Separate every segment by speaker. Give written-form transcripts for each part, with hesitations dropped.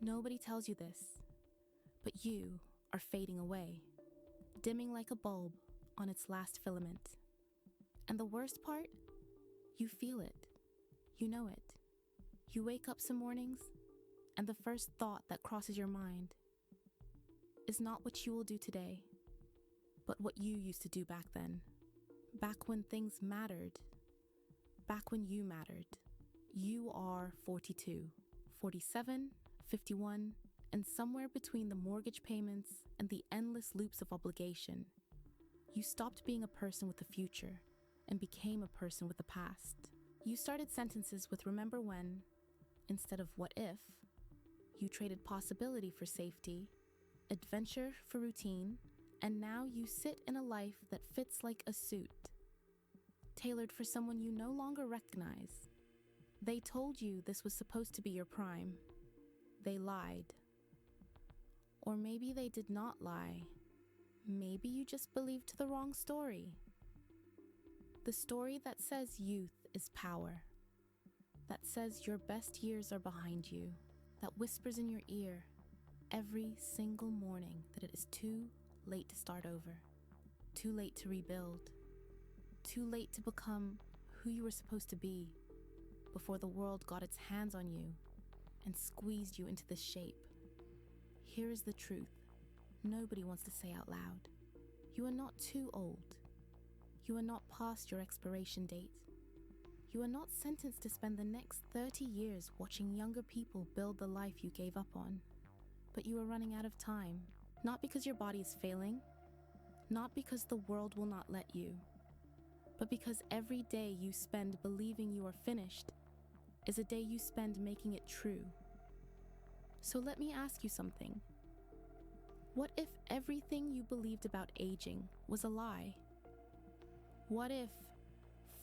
Speaker 1: Nobody tells you this, but you are fading away, dimming like a bulb on its last filament. And the worst part? You feel it. You know it. You wake up some mornings, and the first thought that crosses your mind is not what you will do today, but what you used to do back then. Back when things mattered. Back when you mattered. You are 42, 47, 51, and somewhere between the mortgage payments and the endless loops of obligation, you stopped being a person with a future and became a person with a past. You started sentences with remember when instead of what if. You traded possibility for safety, adventure for routine, and now you sit in a life that fits like a suit, tailored for someone you no longer recognize. They told you this was supposed to be your prime. They lied. Or maybe they did not lie. Maybe you just believed the wrong story. The story that says youth is power. That says your best years are behind you. That whispers in your ear every single morning that it is too late to start over. Too late to rebuild. Too late to become who you were supposed to be before the world got its hands on you and squeezed you into this shape. Here is the truth nobody wants to say out loud. You are not too old. You are not past your expiration date. You are not sentenced to spend the next 30 years watching younger people build the life you gave up on. But you are running out of time, not because your body is failing, not because the world will not let you, but because every day you spend believing you are finished is a day you spend making it true. So let me ask you something. What if everything you believed about aging was a lie? What if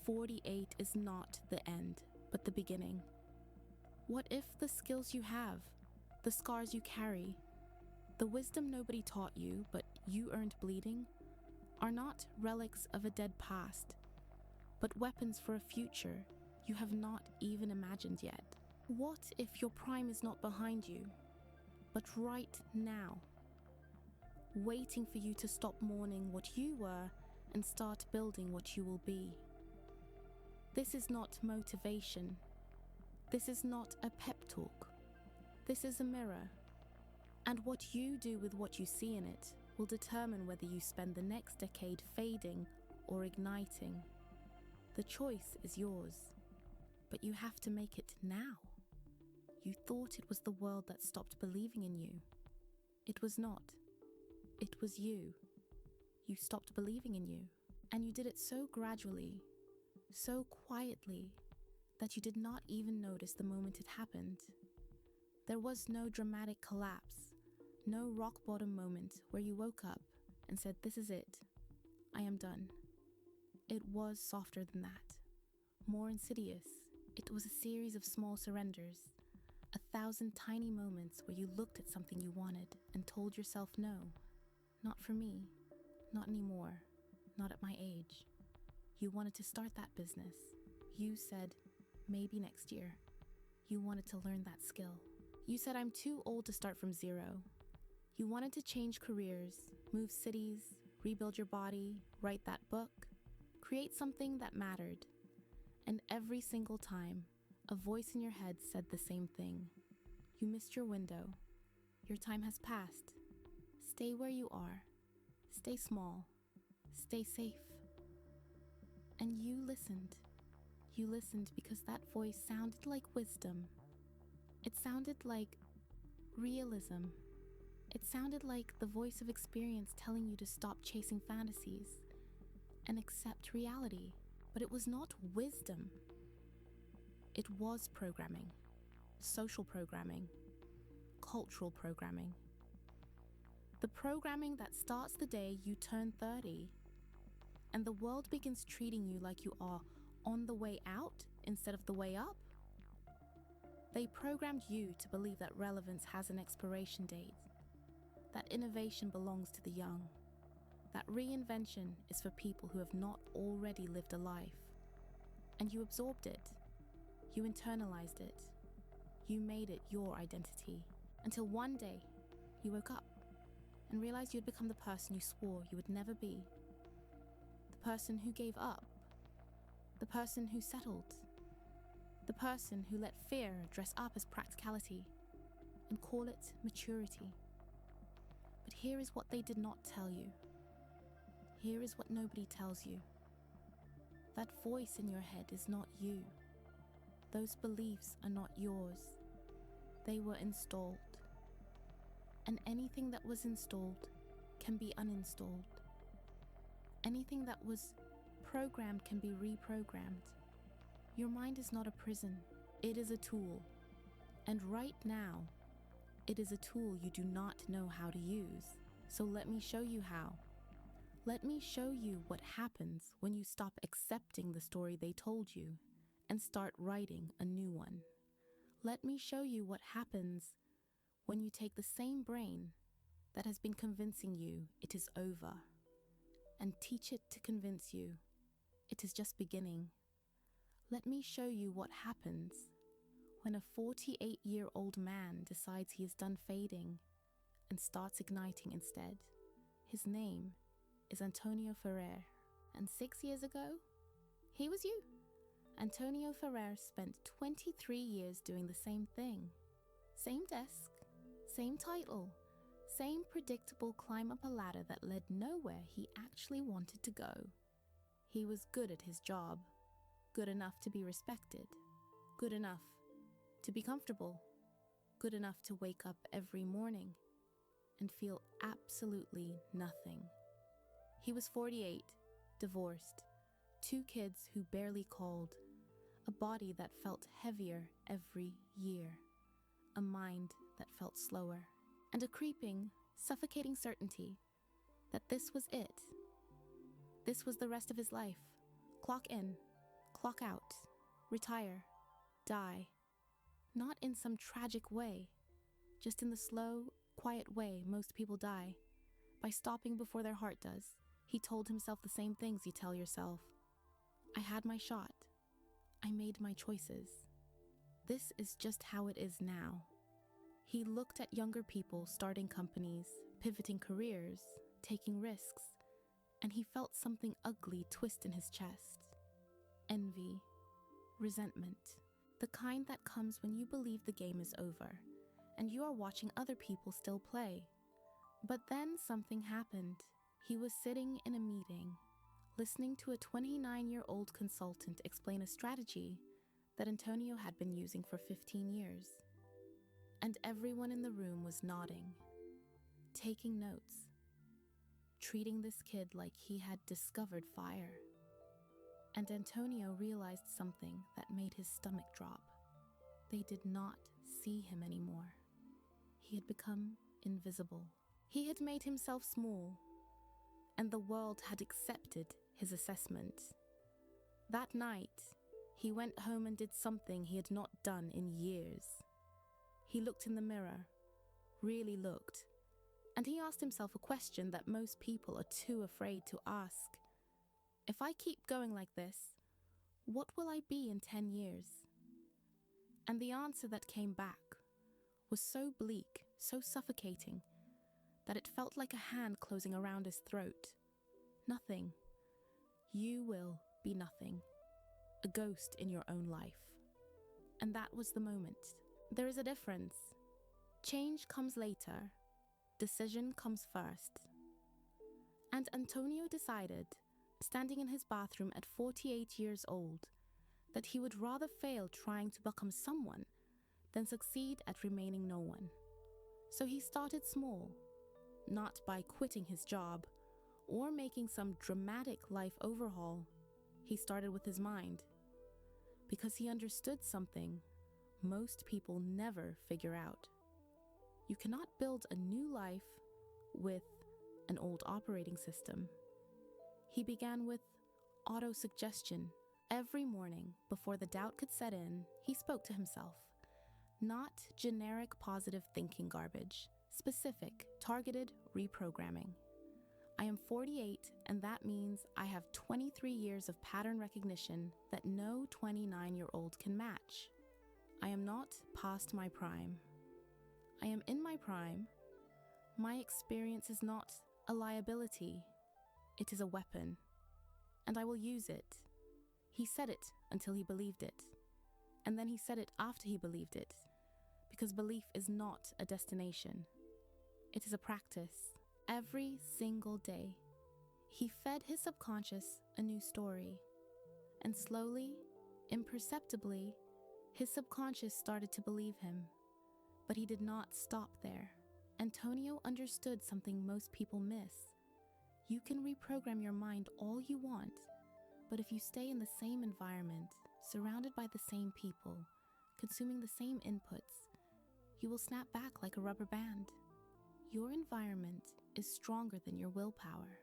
Speaker 1: 48 is not the end, but the beginning? What if the skills you have, the scars you carry, the wisdom nobody taught you but you earned bleeding, are not relics of a dead past, but weapons for a future you have not even imagined yet? What if your prime is not behind you, but right now, waiting for you to stop mourning what you were and start building what you will be? This is not motivation. This is not a pep talk. This is a mirror. And what you do with what you see in it will determine whether you spend the next decade fading or igniting. The choice is yours, but you have to make it now. You thought it was the world that stopped believing in you. It was not. It was you. You stopped believing in you. And you did it so gradually, so quietly, that you did not even notice the moment it happened. There was no dramatic collapse, no rock bottom moment where you woke up and said, "This is it. I am done." It was softer than that, more insidious. It was a series of small surrenders, 1,000 tiny moments where you looked at something you wanted and told yourself no. Not for me, not anymore, not at my age. You wanted to start that business. You said, maybe next year. You wanted to learn that skill. You said, I'm too old to start from zero. You wanted to change careers, move cities, rebuild your body, write that book, create something that mattered. And every single time, a voice in your head said the same thing. You missed your window. Your time has passed. Stay where you are. Stay small. Stay safe. And you listened. You listened because that voice sounded like wisdom. It sounded like realism. It sounded like the voice of experience telling you to stop chasing fantasies and accept reality. But it was not wisdom. It was programming, social programming, cultural programming. The programming that starts the day you turn 30 and the world begins treating you like you are on the way out instead of the way up. They programmed you to believe that relevance has an expiration date, that innovation belongs to the young, that reinvention is for people who have not already lived a life. And you absorbed it. You internalized it. You made it your identity. Until one day, you woke up and realized you'd become the person you swore you would never be. The person who gave up. The person who settled. The person who let fear dress up as practicality and call it maturity. But here is what they did not tell you. Here is what nobody tells you. That voice in your head is not you. Those beliefs are not yours. They were installed. And anything that was installed can be uninstalled. Anything that was programmed can be reprogrammed. Your mind is not a prison. It is a tool. And right now, it is a tool you do not know how to use. So let me show you how. Let me show you what happens when you stop accepting the story they told you and start writing a new one. Let me show you what happens when you take the same brain that has been convincing you it is over and teach it to convince you it is just beginning. Let me show you what happens when a 48-year-old man decides he is done fading and starts igniting instead. His name is Antonio Ferrer. And 6 years ago, he was you. Antonio Ferrer spent 23 years doing the same thing. Same desk, same title, same predictable climb up a ladder that led nowhere he actually wanted to go. He was good at his job, good enough to be respected, good enough to be comfortable, good enough to wake up every morning and feel absolutely nothing. He was 48, divorced, 2 kids who barely called, a body that felt heavier every year, a mind that felt slower, and a creeping, suffocating certainty that this was it. This was the rest of his life. Clock in, clock out, retire, die. Not in some tragic way, just in the slow, quiet way most people die, by stopping before their heart does. He told himself the same things you tell yourself. I had my shot. I made my choices. This is just how it is now. He looked at younger people starting companies, pivoting careers, taking risks, and he felt something ugly twist in his chest. Envy, resentment, the kind that comes when you believe the game is over and you are watching other people still play. But then something happened. He was sitting in a meeting, listening to a 29-year-old consultant explain a strategy that Antonio had been using for 15 years. And everyone in the room was nodding, taking notes, treating this kid like he had discovered fire. And Antonio realized something that made his stomach drop. They did not see him anymore. He had become invisible. He had made himself small, and the world had accepted his assessment. That night, he went home and did something he had not done in years. He looked in the mirror, really looked, and he asked himself a question that most people are too afraid to ask. If I keep going like this, what will I be in 10 years? And the answer that came back was so bleak, so suffocating, that it felt like a hand closing around his throat. Nothing. You will be nothing. A ghost in your own life. And that was the moment. There is a difference. Change comes later. Decision comes first. And Antonio decided, standing in his bathroom at 48 years old, that he would rather fail trying to become someone than succeed at remaining no one. So he started small, not by quitting his job or making some dramatic life overhaul. He started with his mind, because he understood something most people never figure out. You cannot build a new life with an old operating system. He began with auto-suggestion. Every morning, before the doubt could set in, he spoke to himself. Not generic positive thinking garbage, specific, targeted reprogramming. I am 48, and that means I have 23 years of pattern recognition that no 29-year-old can match. I am not past my prime. I am in my prime. My experience is not a liability, it is a weapon, and I will use it. He said it until he believed it, and then he said it after he believed it, because belief is not a destination, it is a practice. Every single day, he fed his subconscious a new story, and slowly, imperceptibly, his subconscious started to believe him. But he did not stop there. Antonio understood something most people miss. You can reprogram your mind all you want, but if you stay in the same environment, surrounded by the same people, consuming the same inputs, you will snap back like a rubber band. Your environment is stronger than your willpower.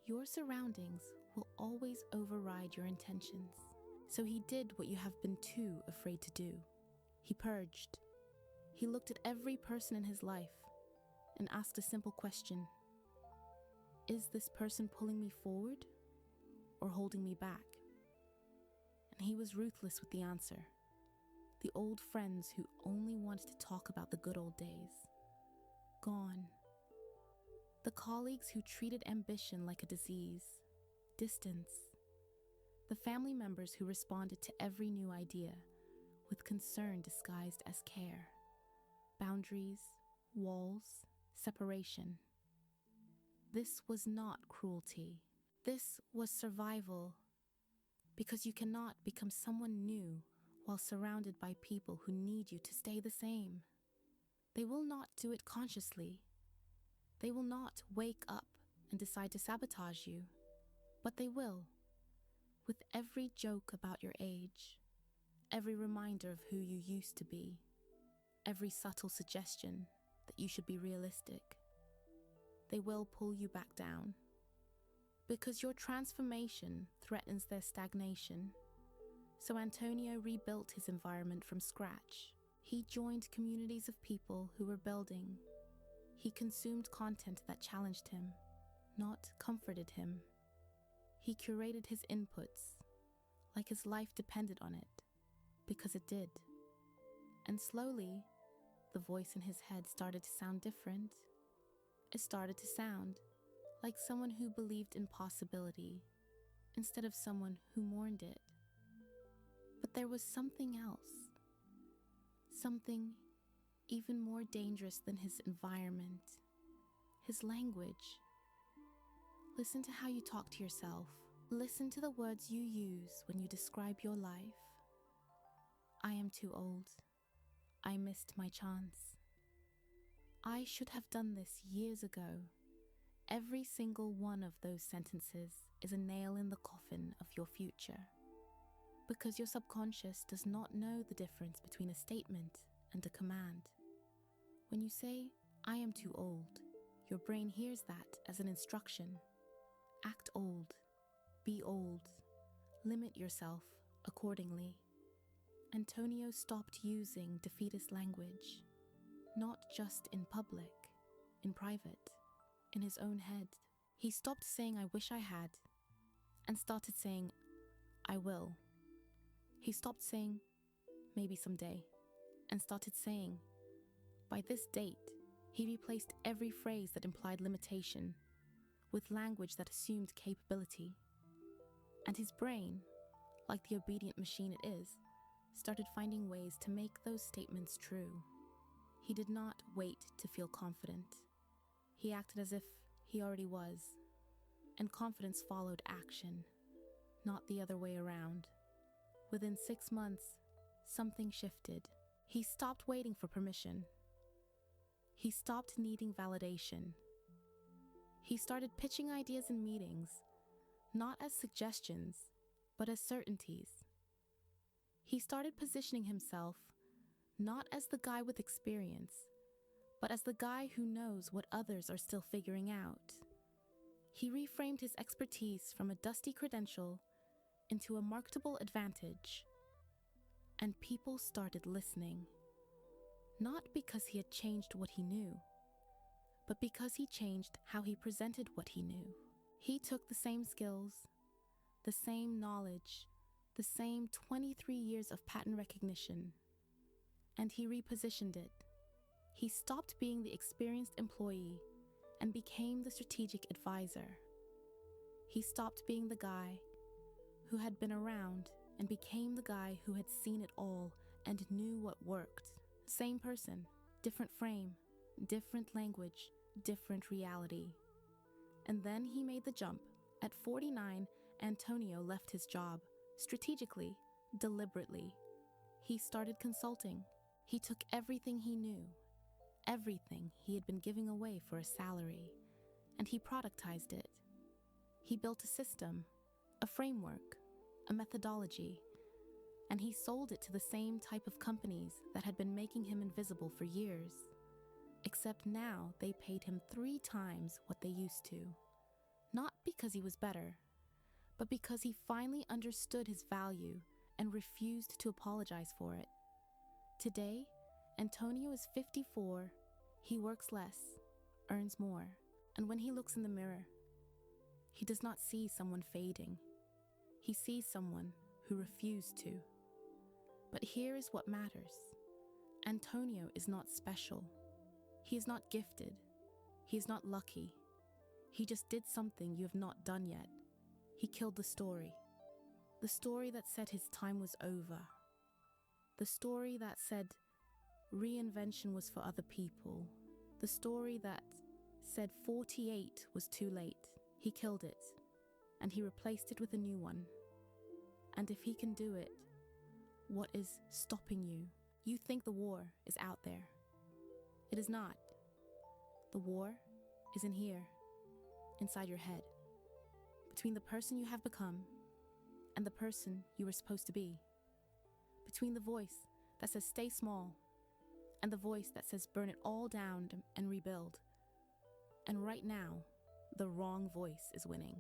Speaker 1: Your surroundings will always override your intentions. So he did what you have been too afraid to do. He purged. He looked at every person in his life and asked a simple question. Is this person pulling me forward or holding me back? And he was ruthless with the answer. The old friends who only wanted to talk about the good old days. Gone. The colleagues who treated ambition like a disease. Distance. The family members who responded to every new idea with concern disguised as care. Boundaries, walls, separation. This was not cruelty. This was survival. Because you cannot become someone new while surrounded by people who need you to stay the same. They will not do it consciously. They will not wake up and decide to sabotage you, but they will. With every joke about your age, every reminder of who you used to be, every subtle suggestion that you should be realistic, they will pull you back down. Because your transformation threatens their stagnation. So Antonio rebuilt his environment from scratch. He joined communities of people who were building. He consumed content that challenged him, not comforted him. He curated his inputs like his life depended on it, because it did. And slowly, the voice in his head started to sound different. It started to sound like someone who believed in possibility instead of someone who mourned it. But there was something else, something even more dangerous than his environment, his language. Listen to how you talk to yourself. Listen to the words you use when you describe your life. I am too old. I missed my chance. I should have done this years ago. Every single one of those sentences is a nail in the coffin of your future. Because your subconscious does not know the difference between a statement and a command. When you say, I am too old, your brain hears that as an instruction. Act old. Be old. Limit yourself accordingly. Antonio stopped using defeatist language, not just in public, in private, in his own head. He stopped saying, I wish I had, and started saying, I will. He stopped saying, maybe someday, and started saying, by this date. He replaced every phrase that implied limitation with language that assumed capability. And his brain, like the obedient machine it is, started finding ways to make those statements true. He did not wait to feel confident. He acted as if he already was, and confidence followed action, not the other way around. Within 6 months, something shifted. He stopped waiting for permission. He stopped needing validation. He started pitching ideas in meetings, not as suggestions, but as certainties. He started positioning himself not as the guy with experience, but as the guy who knows what others are still figuring out. He reframed his expertise from a dusty credential into a marketable advantage. And people started listening. Not because he had changed what he knew, but because he changed how he presented what he knew. He took the same skills, the same knowledge, the same 23 years of pattern recognition, and he repositioned it. He stopped being the experienced employee and became the strategic advisor. He stopped being the guy who had been around and became the guy who had seen it all and knew what worked. Same person, different frame, different language, different reality. And then he made the jump. At 49, Antonio left his job, strategically, deliberately. He started consulting. He took everything he knew, everything he had been giving away for a salary, and he productized it. He built a system, a framework, a methodology, and he sold it to the same type of companies that had been making him invisible for years. Except now they paid him 3 times what they used to. Not because he was better, but because he finally understood his value and refused to apologize for it. Today, Antonio is 54, he works less, earns more, and when he looks in the mirror, he does not see someone fading. He sees someone who refused to. But here is what matters. Antonio is not special. He is not gifted. He is not lucky. He just did something you have not done yet. He killed the story. The story that said his time was over. The story that said reinvention was for other people. The story that said 48 was too late. He killed it, and he replaced it with a new one. And if he can do it, what is stopping you? You think the war is out there. It is not. The war is in here, inside your head, between the person you have become and the person you were supposed to be, between the voice that says stay small and the voice that says burn it all down and rebuild. And right now, the wrong voice is winning.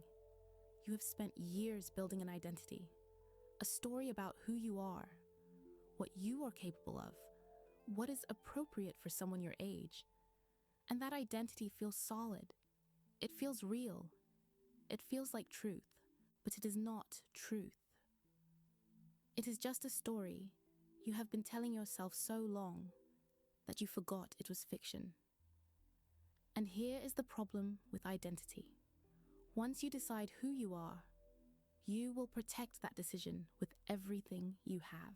Speaker 1: You have spent years building an identity, a story about who you are, what you are capable of, what is appropriate for someone your age. And that identity feels solid. It feels real. It feels like truth, but it is not truth. It is just a story you have been telling yourself so long that you forgot it was fiction. And here is the problem with identity. Once you decide who you are, you will protect that decision with everything you have.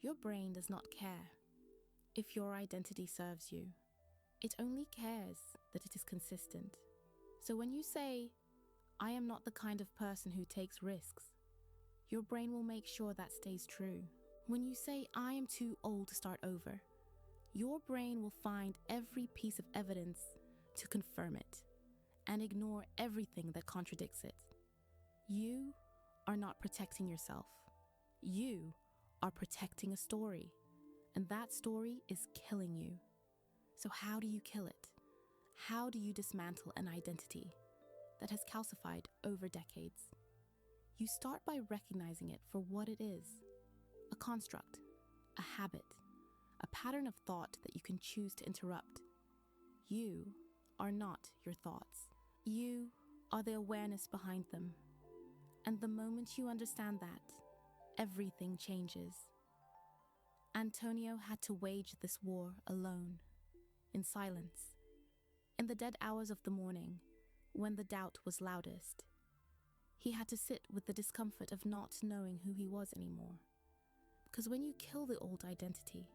Speaker 1: Your brain does not care if your identity serves you. It only cares that it is consistent. So when you say, I am not the kind of person who takes risks, your brain will make sure that stays true. When you say, I am too old to start over, your brain will find every piece of evidence to confirm it and ignore everything that contradicts it. You are not protecting yourself. You are protecting a story, and that story is killing you. So how do you kill it? How do you dismantle an identity that has calcified over decades? You start by recognizing it for what it is: a construct, a habit, a pattern of thought that you can choose to interrupt. You are not your thoughts. You are the awareness behind them. And the moment you understand that, everything changes. Antonio had to wage this war alone, in silence, in the dead hours of the morning, when the doubt was loudest. He had to sit with the discomfort of not knowing who he was anymore. Because when you kill the old identity,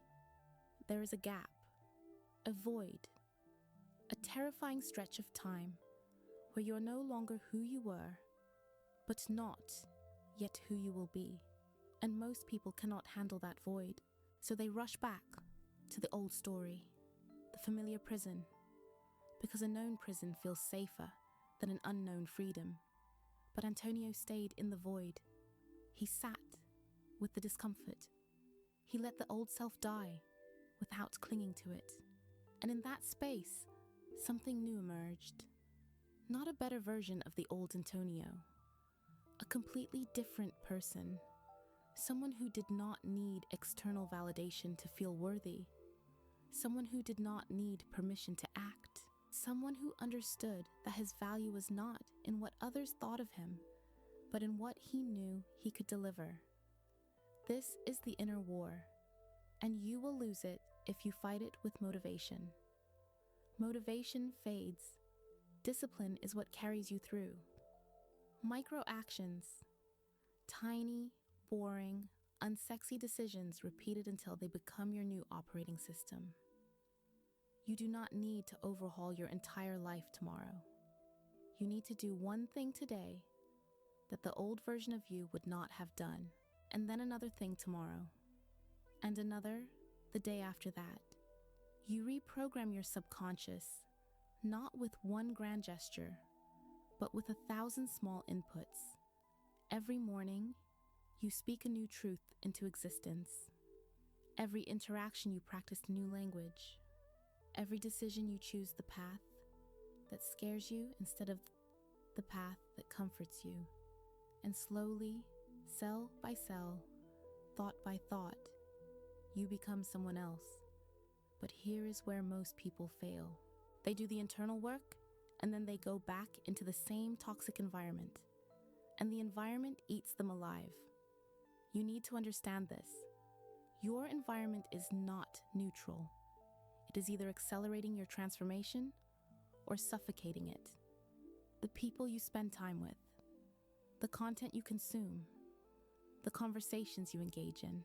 Speaker 1: there is a gap, a void, a terrifying stretch of time where you're no longer who you were, but not yet who you will be. And most people cannot handle that void, so they rush back to the old story, the familiar prison, because a known prison feels safer than an unknown freedom. But Antonio stayed in the void. He sat with the discomfort. He let the old self die without clinging to it. And in that space, something new emerged. Not a better version of the old Antonio. A completely different person. Someone who did not need external validation to feel worthy. Someone who did not need permission to act. Someone who understood that his value was not in what others thought of him, but in what he knew he could deliver. This is the inner war, and you will lose it if you fight it with motivation. Motivation fades. Discipline is what carries you through. Micro actions, tiny, boring, unsexy decisions repeated until they become your new operating system. You do not need to overhaul your entire life tomorrow. You need to do one thing today that the old version of you would not have done, and then another thing tomorrow, and another the day after that. You reprogram your subconscious, not with one grand gesture, but with 1,000 small inputs. Every morning, you speak a new truth into existence. Every interaction you practice new language. Every decision you choose the path that scares you instead of the path that comforts you. And slowly, cell by cell, thought by thought, you become someone else. But here is where most people fail. They do the internal work, and then they go back into the same toxic environment. And the environment eats them alive. You need to understand this. Your environment is not neutral. It is either accelerating your transformation or suffocating it. The people you spend time with, the content you consume, the conversations you engage in,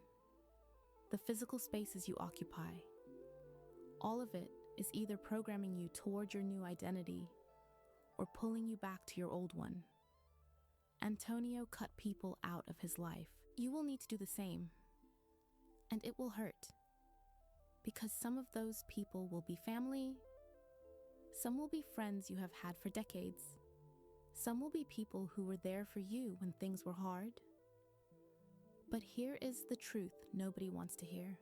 Speaker 1: the physical spaces you occupy, all of it is either programming you toward your new identity or pulling you back to your old one. Antonio cut people out of his life. You will need to do the same. And it will hurt. Because some of those people will be family, some will be friends you have had for decades, some will be people who were there for you when things were hard. But here is the truth nobody wants to hear.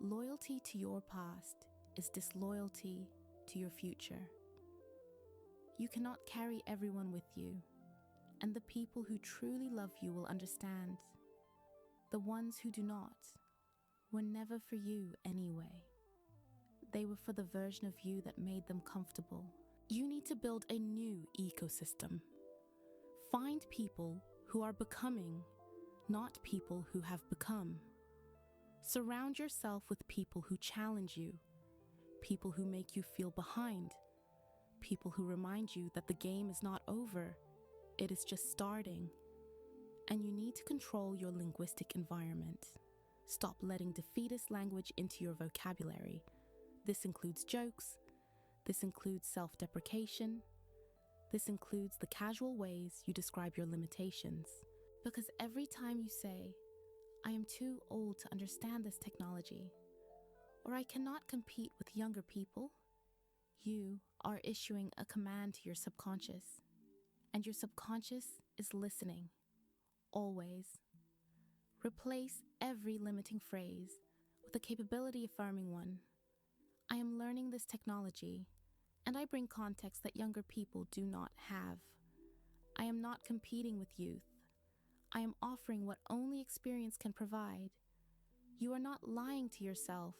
Speaker 1: Loyalty to your past is disloyalty to your future. You cannot carry everyone with you, and the people who truly love you will understand. The ones who do not were never for you anyway. They were for the version of you that made them comfortable. You need to build a new ecosystem. Find people who are becoming, not people who have become. Surround yourself with people who challenge you, people who make you feel behind, people who remind you that the game is not over, it is just starting. And you need to control your linguistic environment. Stop letting defeatist language into your vocabulary. This includes jokes. This includes self-deprecation. This includes the casual ways you describe your limitations. Because every time you say, I am too old to understand this technology, or I cannot compete with younger people, you are issuing a command to your subconscious. And your subconscious is listening. Always. Replace every limiting phrase with a capability affirming one. I am learning this technology, and I bring context that younger people do not have. I am not competing with youth. I am offering what only experience can provide. You are not lying to yourself.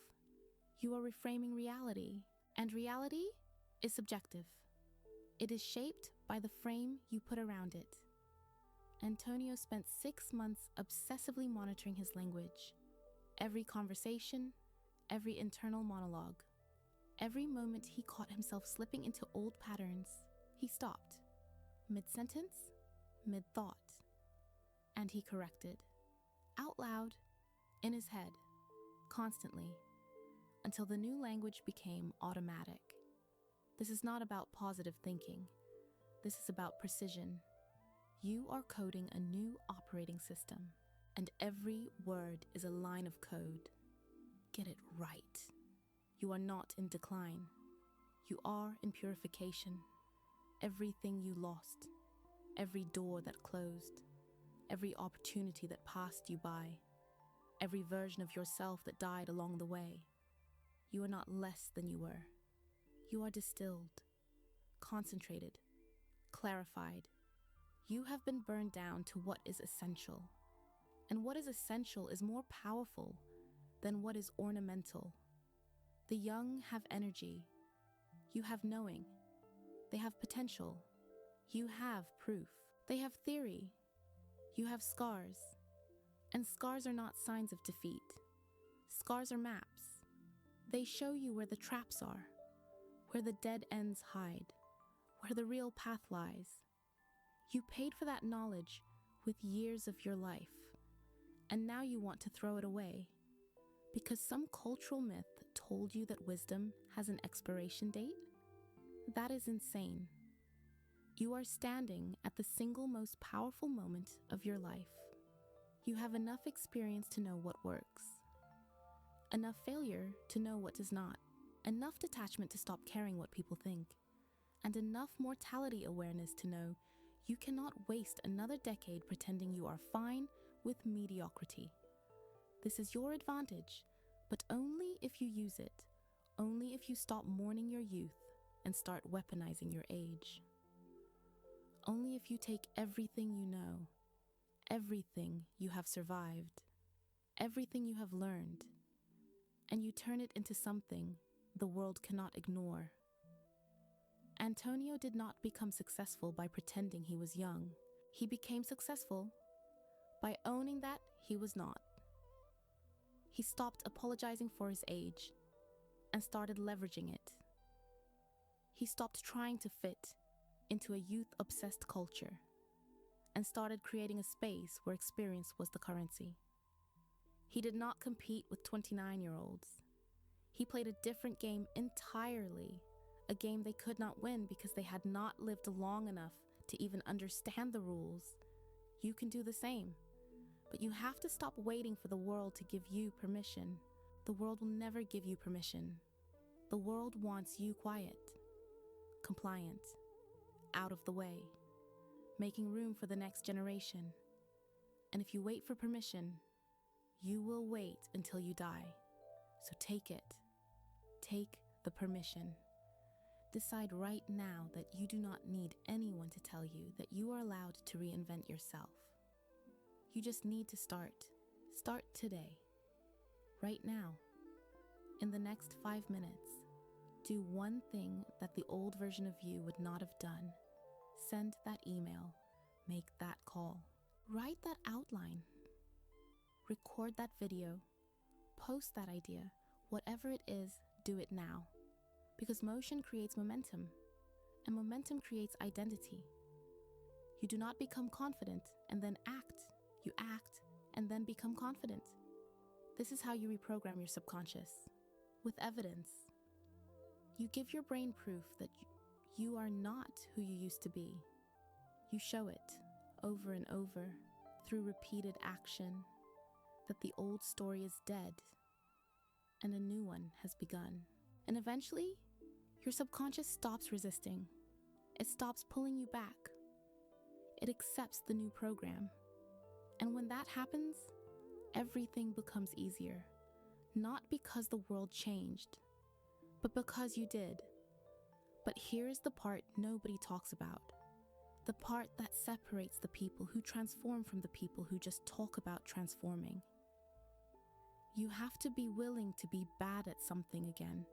Speaker 1: You are reframing reality, and reality is subjective. It is shaped by the frame you put around it. Antonio spent 6 months obsessively monitoring his language. Every conversation, every internal monologue, every moment he caught himself slipping into old patterns, he stopped, mid-sentence, mid-thought, and he corrected, out loud, in his head, constantly, until the new language became automatic. This is not about positive thinking. This is about precision. You are coding a new operating system, and every word is a line of code. Get it right. You are not in decline. You are in purification. Everything you lost, every door that closed, every opportunity that passed you by, every version of yourself that died along the way. You are not less than you were. You are distilled, concentrated, clarified. You have been burned down to what is essential. And what is essential is more powerful than what is ornamental. The young have energy. You have knowing. They have potential. You have proof. They have theory. You have scars. And scars are not signs of defeat. Scars are maps. They show you where the traps are, where the dead ends hide, where the real path lies. You paid for that knowledge with years of your life, and now you want to throw it away because some cultural myth told you that wisdom has an expiration date? That is insane. You are standing at the single most powerful moment of your life. You have enough experience to know what works, enough failure to know what does not, enough detachment to stop caring what people think, and enough mortality awareness to know you cannot waste another decade pretending you are fine with mediocrity. This is your advantage, but only if you use it, only if you stop mourning your youth and start weaponizing your age. Only if you take everything you know, everything you have survived, everything you have learned, and you turn it into something the world cannot ignore. Antonio did not become successful by pretending he was young. He became successful by owning that he was not. He stopped apologizing for his age and started leveraging it. He stopped trying to fit into a youth-obsessed culture and started creating a space where experience was the currency. He did not compete with 29-year-olds. He played a different game entirely, a game they could not win because they had not lived long enough to even understand the rules. You can do the same, but you have to stop waiting for the world to give you permission. The world will never give you permission. The world wants you quiet, compliant, out of the way, making room for the next generation. And if you wait for permission, you will wait until you die. So take it. Take the permission. Decide right now that you do not need anyone to tell you that you are allowed to reinvent yourself. You just need to start. Start today. Right now. In the next 5 minutes. Do one thing that the old version of you would not have done. Send that email. Make that call. Write that outline. Record that video. Post that idea. Whatever it is, do it now. Because motion creates momentum, and momentum creates identity. You do not become confident and then act. You act and then become confident. This is how you reprogram your subconscious. With evidence. You give your brain proof that you are not who you used to be. You show it over and over through repeated action that the old story is dead and a new one has begun. And eventually, your subconscious stops resisting. It stops pulling you back. It accepts the new program. And when that happens, everything becomes easier. Not because the world changed, but because you did. But here's the part nobody talks about. The part that separates the people who transform from the people who just talk about transforming. You have to be willing to be bad at something again.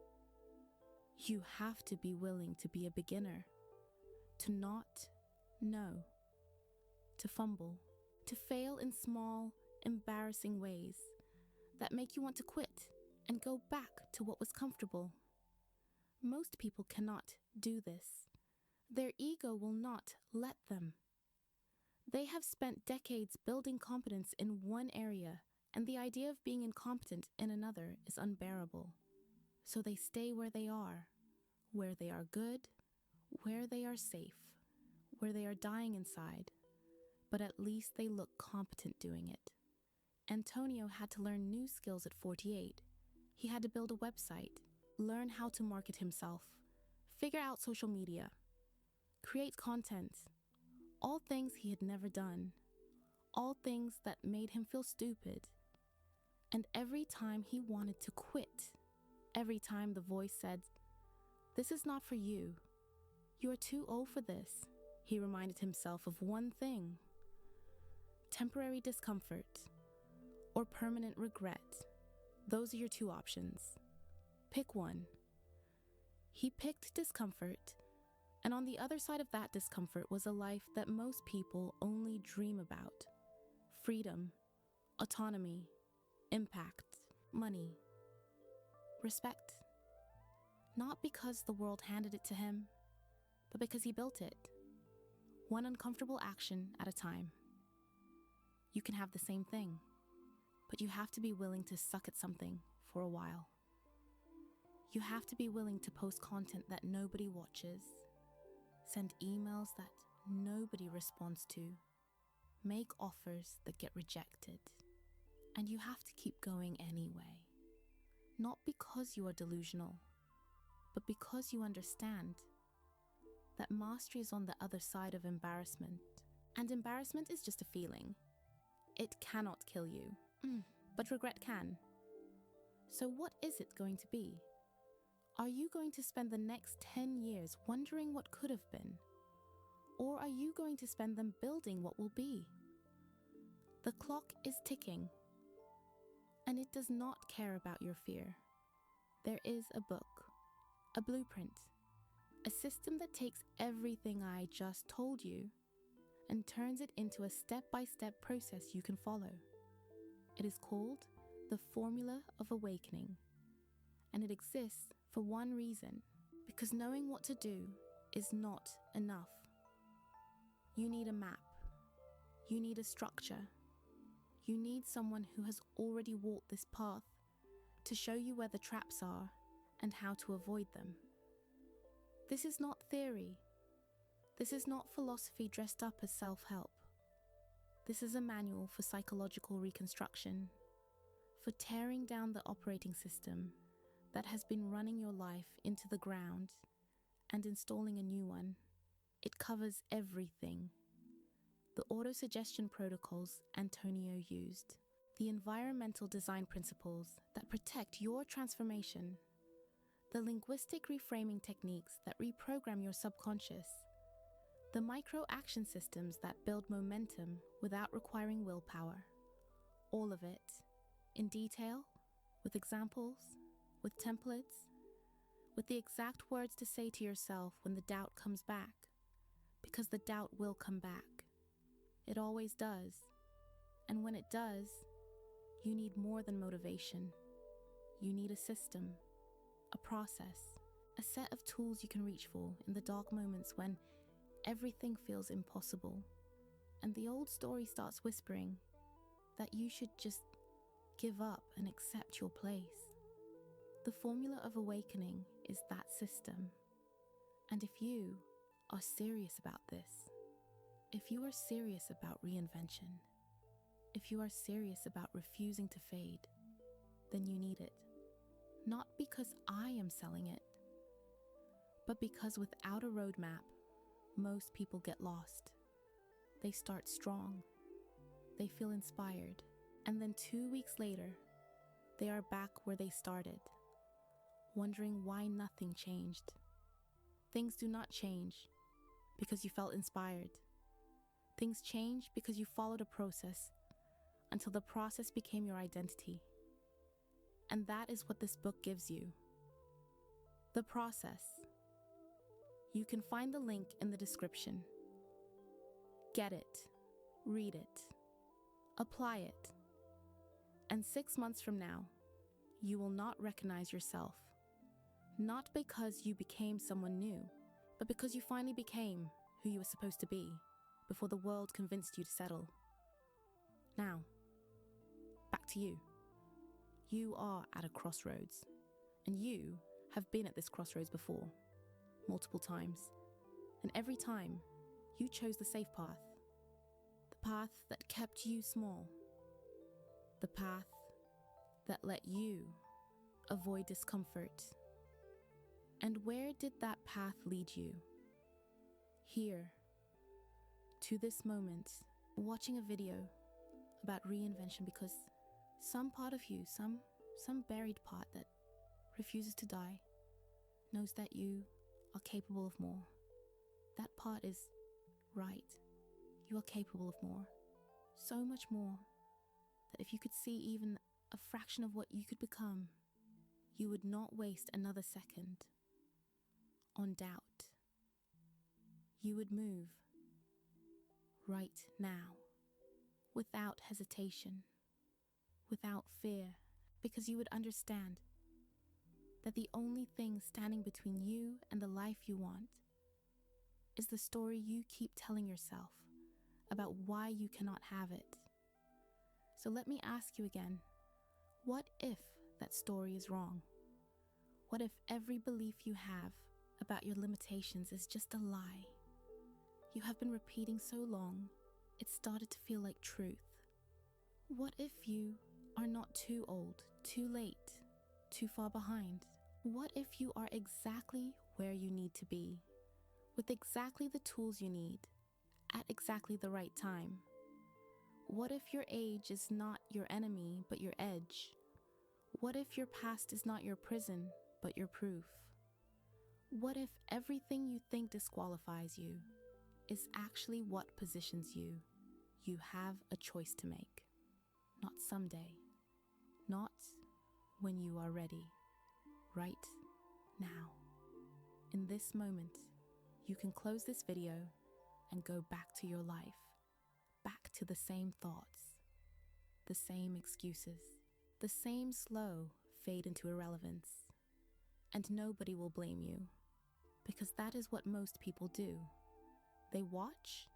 Speaker 1: You have to be willing to be a beginner, to not know, to fumble, to fail in small, embarrassing ways that make you want to quit and go back to what was comfortable. Most people cannot do this. Their ego will not let them. They have spent decades building competence in one area, and the idea of being incompetent in another is unbearable. So they stay where they are good, where they are safe, where they are dying inside, but at least they look competent doing it. Antonio had to learn new skills at 48. He had to build a website, learn how to market himself, figure out social media, create content, all things he had never done, all things that made him feel stupid. And every time he wanted to quit, every time the voice said, "This is not for you. You are too old for this," he reminded himself of one thing: temporary discomfort or permanent regret. Those are your two options. Pick one. He picked discomfort, and on the other side of that discomfort was a life that most people only dream about: freedom, autonomy, impact, money. respect. Not because the world handed it to him, but because he built it, one uncomfortable action at a time. You can have the same thing, but you have to be willing to suck at something for a while. You have to be willing to post content that nobody watches, send emails that nobody responds to, make offers that get rejected, and you have to keep going anyway. Not because you are delusional, but because you understand that mastery is on the other side of embarrassment, and embarrassment is just a feeling. It cannot kill you, but regret can. So what is it going to be? Are you going to spend the next 10 years wondering what could have been? Or are you going to spend them building what will be? The clock is ticking, and it does not care about your fear. There is a book, a blueprint, a system that takes everything I just told you and turns it into a step-by-step process you can follow. It is called the Formula of Awakening, and it exists for one reason, because knowing what to do is not enough. You need a map. You need a structure. You need someone who has already walked this path to show you where the traps are and how to avoid them. This is not theory. This is not philosophy dressed up as self-help. This is a manual for psychological reconstruction, for tearing down the operating system that has been running your life into the ground and installing a new one. It covers everything. The auto-suggestion protocols Antonio used, the environmental design principles that protect your transformation, the linguistic reframing techniques that reprogram your subconscious, the micro-action systems that build momentum without requiring willpower. All of it, in detail, with examples, with templates, with the exact words to say to yourself when the doubt comes back, because the doubt will come back. It always does. And when it does, you need more than motivation. You need a system, a process, a set of tools you can reach for in the dark moments when everything feels impossible and the old story starts whispering that you should just give up and accept your place. The Formula of Awakening is that system. And if you are serious about this, if you are serious about reinvention, if you are serious about refusing to fade, then you need it. Not because I am selling it, but because without a roadmap, most people get lost. They start strong, they feel inspired, and then 2 weeks later, they are back where they started, wondering why nothing changed. Things do not change because you felt inspired. Things change because you followed a process until the process became your identity. And that is what this book gives you. The process. You can find the link in the description. Get it, read it, apply it. And 6 months from now, you will not recognize yourself. Not because you became someone new, but because you finally became who you were supposed to be before the world convinced you to settle. Now, back to you. You are at a crossroads, and you have been at this crossroads before, multiple times. And every time, you chose the safe path, the path that kept you small, the path that let you avoid discomfort. And where did that path lead you? Here, to this moment, watching a video about reinvention because some part of you, some buried part that refuses to die, knows that you are capable of more. That part is right. You are capable of more. So much more that if you could see even a fraction of what you could become, you would not waste another second on doubt. You would move right now, without hesitation, without fear, because you would understand that the only thing standing between you and the life you want is the story you keep telling yourself about why you cannot have it. So let me ask you again, what if that story is wrong? What if every belief you have about your limitations is just a lie you have been repeating so long it started to feel like truth? What if you are not too old, too late, too far behind? What if you are exactly where you need to be, with exactly the tools you need, at exactly the right time? What if your age is not your enemy, but your edge? What if your past is not your prison, but your proof? What if everything you think disqualifies you is actually what positions you? You have a choice to make. Not someday. Not when you are ready. Right now. In this moment, you can close this video and go back to your life. Back to the same thoughts, the same excuses, the same slow fade into irrelevance. And nobody will blame you, because that is what most people do. They watch,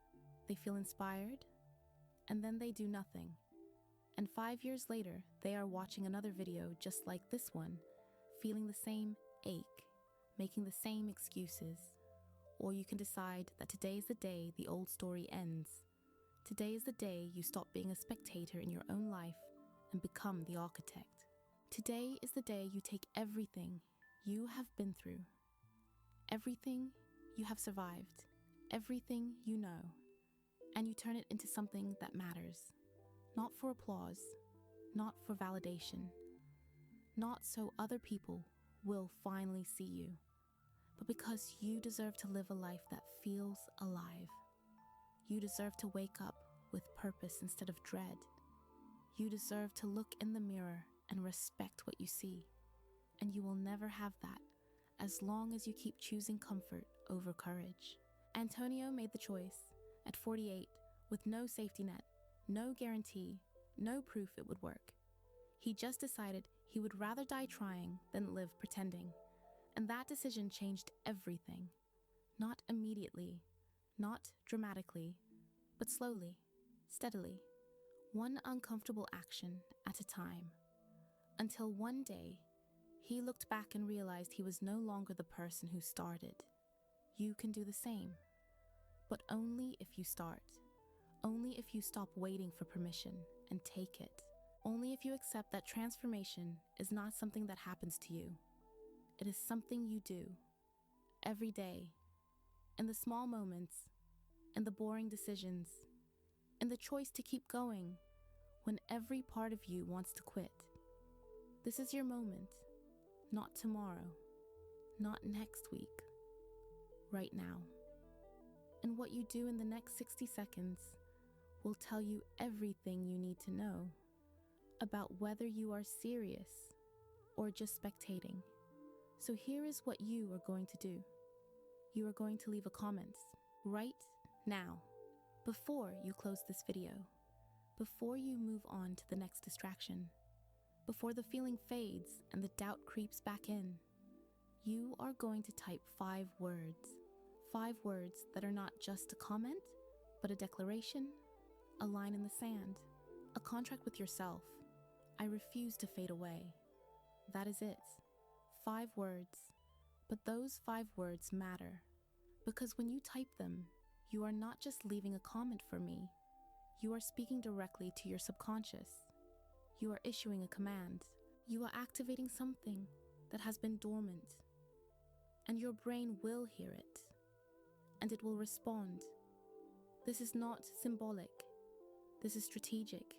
Speaker 1: they feel inspired, and then they do nothing. And 5 years later, they are watching another video just like this one, feeling the same ache, making the same excuses. Or you can decide that today is the day the old story ends. Today is the day you stop being a spectator in your own life and become the architect. Today is the day you take everything you have been through, everything you have survived, everything you know, and you turn it into something that matters. Not for applause, not for validation, not so other people will finally see you, but because you deserve to live a life that feels alive. You deserve to wake up with purpose instead of dread. You deserve to look in the mirror and respect what you see. And you will never have that as long as you keep choosing comfort over courage. Antonio made the choice at 48 with no safety net, no guarantee, no proof it would work. He just decided he would rather die trying than live pretending. And that decision changed everything. Not immediately, not dramatically, but slowly, steadily, one uncomfortable action at a time, until one day he looked back and realized he was no longer the person who started. You can do the same, but only if you start, only if you stop waiting for permission and take it, only if you accept that transformation is not something that happens to you. It is something you do every day, in the small moments, in the boring decisions, in the choice to keep going when every part of you wants to quit. This is your moment, not tomorrow, not next week, right now. And what you do in the next 60 seconds will tell you everything you need to know about whether you are serious or just spectating. So here is what you are going to do. You are going to leave a comment right now, before you close this video, before you move on to the next distraction, before the feeling fades and the doubt creeps back in. You are going to type 5 words. 5 words that are not just a comment, but a declaration, a line in the sand, a contract with yourself. I refuse to fade away. That is it. 5 words. But those 5 words matter, because when you type them, you are not just leaving a comment for me. You are speaking directly to your subconscious. You are issuing a command. You are activating something that has been dormant. And your brain will hear it. And it will respond. This is not symbolic. This is strategic.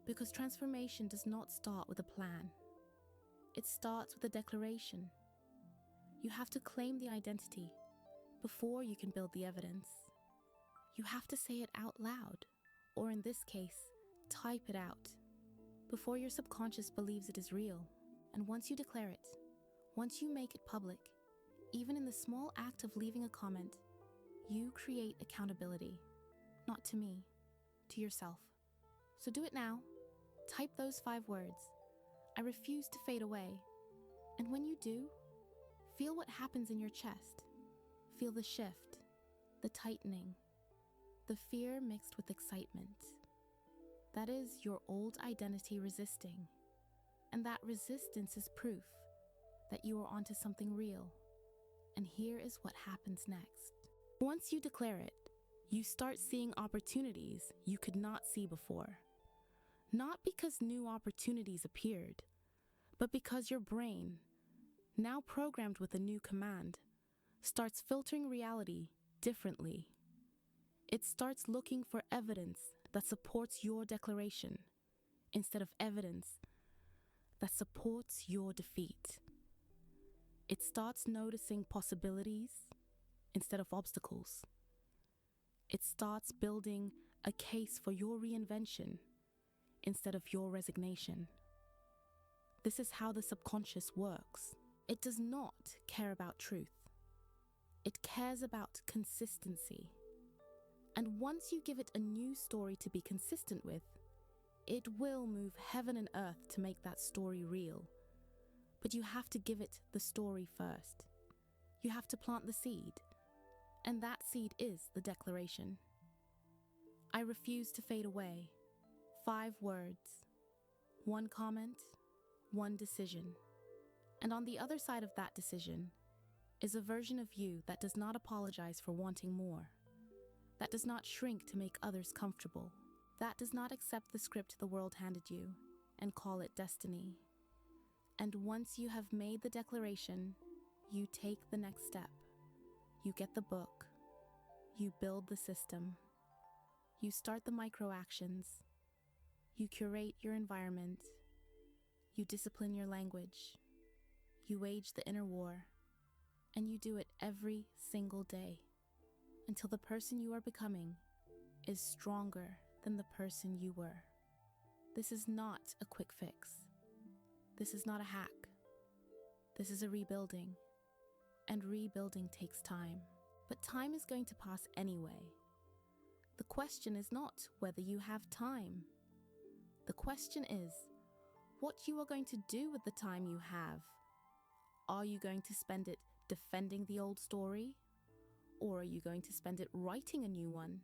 Speaker 1: Because transformation does not start with a plan. It starts with a declaration. You have to claim the identity before you can build the evidence. You have to say it out loud, or in this case, type it out, before your subconscious believes it is real. And once you declare it, once you make it public, even in the small act of leaving a comment, you create accountability, not to me, to yourself. So do it now. Type those 5 words. I refuse to fade away. And when you do, feel what happens in your chest. Feel the shift, the tightening, the fear mixed with excitement. That is your old identity resisting. And that resistance is proof that you are onto something real. And here is what happens next. Once you declare it, you start seeing opportunities you could not see before. Not because new opportunities appeared, but because your brain, now programmed with a new command, starts filtering reality differently. It starts looking for evidence that supports your declaration instead of evidence that supports your defeat. It starts noticing possibilities instead of obstacles. It starts building a case for your reinvention instead of your resignation. This is how the subconscious works. It does not care about truth. It cares about consistency. And once you give it a new story to be consistent with, it will move heaven and earth to make that story real. But you have to give it the story first. You have to plant the seed. And that seed is the declaration. I refuse to fade away. 5 words. 1 comment. 1 decision. And on the other side of that decision is a version of you that does not apologize for wanting more. That does not shrink to make others comfortable. That does not accept the script the world handed you and call it destiny. And once you have made the declaration, you take the next step. You get the book. You build the system. You start the micro actions. You curate your environment. You discipline your language. You wage the inner war. And you do it every single day until the person you are becoming is stronger than the person you were. This is not a quick fix. This is not a hack. This is a rebuilding. And rebuilding takes time. But time is going to pass anyway. The question is not whether you have time. The question is what you are going to do with the time you have. Are you going to spend it defending the old story? Or are you going to spend it writing a new one?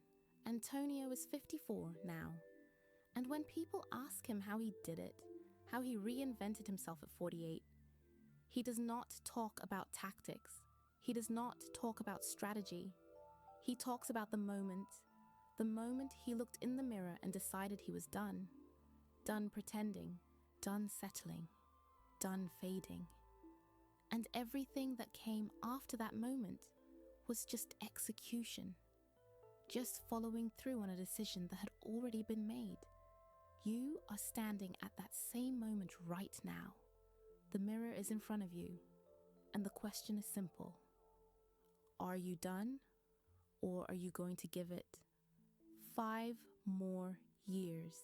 Speaker 1: Antonio is 54 now. And when people ask him how he did it, how he reinvented himself at 48, he does not talk about tactics. He does not talk about strategy. He talks about the moment he looked in the mirror and decided he was done. Done pretending, done settling, done fading. And everything that came after that moment was just execution. Just following through on a decision that had already been made. You are standing at that same moment right now. The mirror is in front of you, and the question is simple. Are you done, or are you going to give it 5 more years,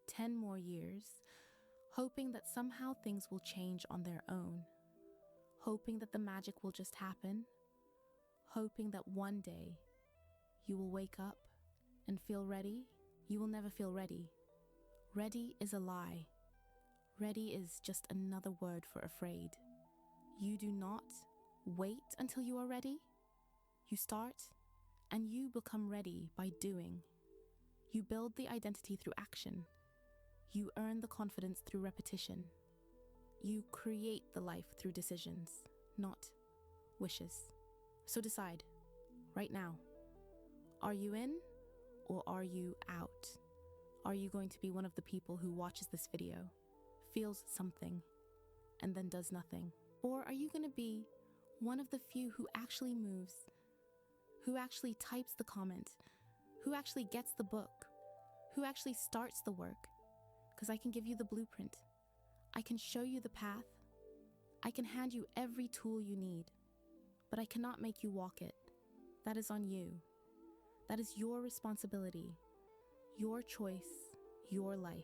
Speaker 1: 10 more years, hoping that somehow things will change on their own, hoping that the magic will just happen, hoping that one day you will wake up and feel ready? You will never feel ready. Ready is a lie. Ready is just another word for afraid. You do not wait until you are ready. You start and you become ready by doing. You build the identity through action. You earn the confidence through repetition. You create the life through decisions, not wishes. So decide, right now. Are you in or are you out? Are you going to be one of the people who watches this video, feels something, and then does nothing? Or are you going to be one of the few who actually moves, who actually types the comment, who actually gets the book, who actually starts the work? Because I can give you the blueprint. I can show you the path. I can hand you every tool you need, but I cannot make you walk it. That is on you. That is your responsibility, your choice, your life.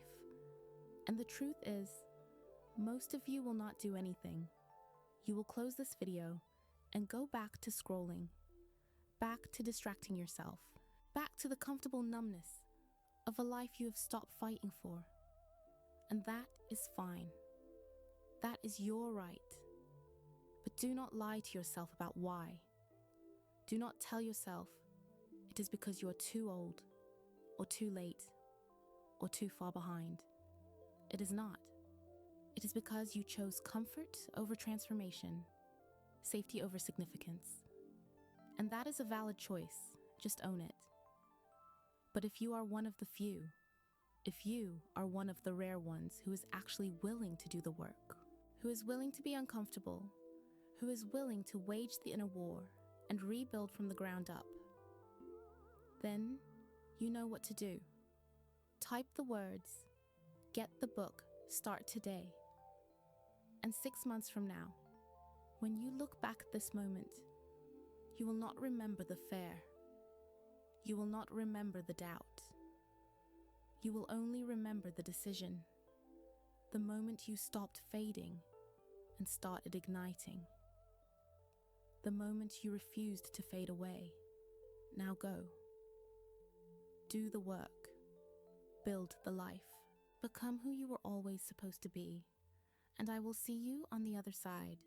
Speaker 1: And the truth is, most of you will not do anything. You will close this video and go back to scrolling, back to distracting yourself, back to the comfortable numbness of a life you have stopped fighting for. And that is fine. That is your right. But do not lie to yourself about why. Do not tell yourself it is because you are too old, or too late, or too far behind. It is not. It is because you chose comfort over transformation, safety over significance. And that is a valid choice. Just own it. But if you are one of the few, if you are one of the rare ones who is actually willing to do the work, who is willing to be uncomfortable, who is willing to wage the inner war and rebuild from the ground up, then you know what to do. Type the words, get the book, start today. And 6 months from now, when you look back at this moment, you will not remember the fear. You will not remember the doubt. You will only remember the decision, the moment you stopped fading and started igniting. The moment you refused to fade away. Now go. Do the work. Build the life. Become who you were always supposed to be. And I will see you on the other side.